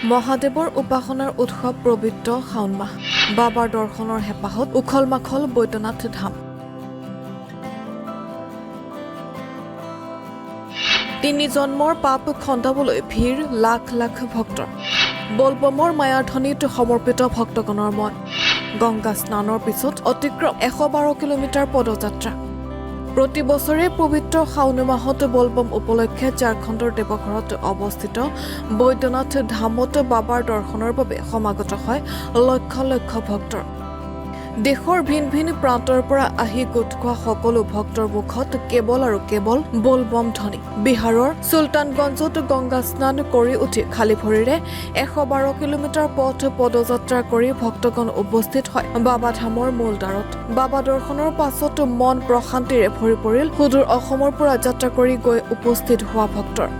মহাদেৱৰ উপাসনাৰ উৎসৱ পবিত্ৰ শাওণ মাহ বাবাৰ দৰ্শনৰ হেঁপাহত উখল মাখল বৈদ্যনাথ ধাম তিনি জন্মৰ পাপ খণ্ডাবলৈ ভিৰ লাখ লাখ ভক্তৰ বলবমৰ মায়াধনীত সমৰ্পিত ভক্তগণৰ মন গংগা স্নানৰ পিছত অতিক্ৰম 112 কিলোমিটাৰ পদযাত্ৰা প্ৰতি বছৰে পবিত্ৰ শাওণ মাহত বলবম উপলক্ষে ঝাৰখণ্ডৰ দেৱঘৰত অৱস্থিত বৈদ্যনাথ ধামত বাবাৰ দৰ্শনৰ বাবে সমাগত হয় লক্ষ লক্ষ ভক্তৰ দেশৰ ভিন ভিন প্ৰান্তৰ পৰা আহি গোট খোৱা সকলো ভক্তৰ মুখত কেৱল আৰু কেৱল বলবম ধ্বনি বিহাৰৰ সুলতানগঞ্জত গংগা স্নান কৰি উঠি খালী ভৰিৰে 112 কিলোমিটাৰ পথ পদযাত্ৰা কৰি ভক্তগণ উপস্থিত হয় বাবা ধামৰ মূল দ্বাৰত বাবা দৰ্শনৰ পাছত মন প্ৰশান্তিৰে ভৰি পৰিল সুদূৰ অসমৰ পৰা যাত্ৰা কৰি গৈ উপস্থিত হোৱা ভক্তৰ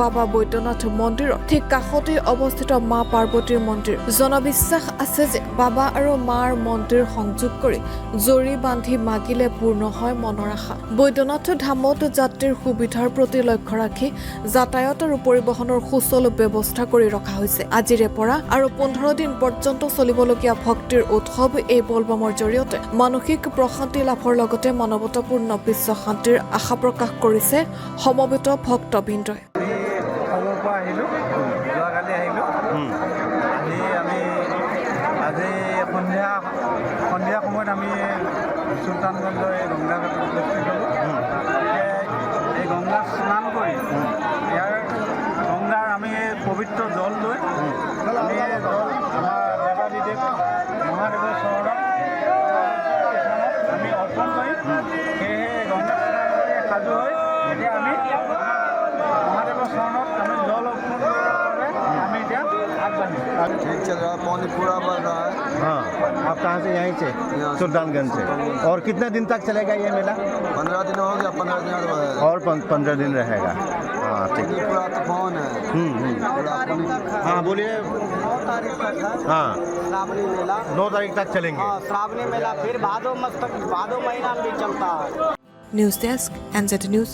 বাবা বৈদ্যনাথ মন্দিৰৰ ঠিক কাষতেই অৱস্থিত মা পাৰ্বতীৰ মন্দিৰ জনবিশ্বাস আছে যে বাবা আৰু মাৰ মন্দিৰ সংযোগ কৰি জৰি বান্ধি মাগিলে পূৰ্ণ হয় মনৰ আশা বৈদ্যনাথ ধামত যাত্ৰীৰ সুবিধাৰ প্ৰতি লক্ষ্য ৰাখি যাতায়াত আৰু পৰিবহনৰ সুচল ব্যৱস্থা কৰি ৰখা হৈছে আজিৰে পৰা আৰু 15 দিন পৰ্যন্ত চলিবলগীয়া ভক্তিৰ উৎসৱ এই বলবমৰ জৰিয়তে মানসিক প্ৰশান্তি লাভৰ লগতে মানৱতাপূৰ্ণ বিশ্ব শান্তিৰ আশা প্ৰকাশ কৰিছে সমবেত ভক্তবৃন্দই সন্ধিয়া সময়ত আমি সুলতানগঞ্জৰ এই গংগা ঘাটত উপস্থিত হ'লোঁ এই গংগা স্নান কৰি ইয়াৰ গংগাৰ আমি পবিত্ৰ জল লৈ আমি এই জল আমাৰ দেৱাদিদেৱ মহাদেৱৰ চৰণত আমি অৰ্পণ কৰিম সেয়েহে গংগা স্নান কৰি সাজু হৈ এতিয়া আমি মহাদেৱৰ চৰণত আমি জল অৰ্পণ কৰাৰ বাবে আমি এতিয়া আগবাঢ়িম ठीक चल रहा है पानी पूरा बढ़ रहा है हाँ आप कहाँ से यहीं से सुल्तानगंज से और कितने दिन तक चलेगा ये मेला 15 दिन हो गया 15 दिन और 15 दिन रहेगा हाँ ठीक पानी पूरा तूफान है पूरा पानी हाँ बोलिए 9 तारीख तक है हाँ श्रावणी मेला 9 तारीख तक चलेंगे हाँ श्रावणी मेला फिर भादो महीना में भी चलता है न्यूज डेस्क nznews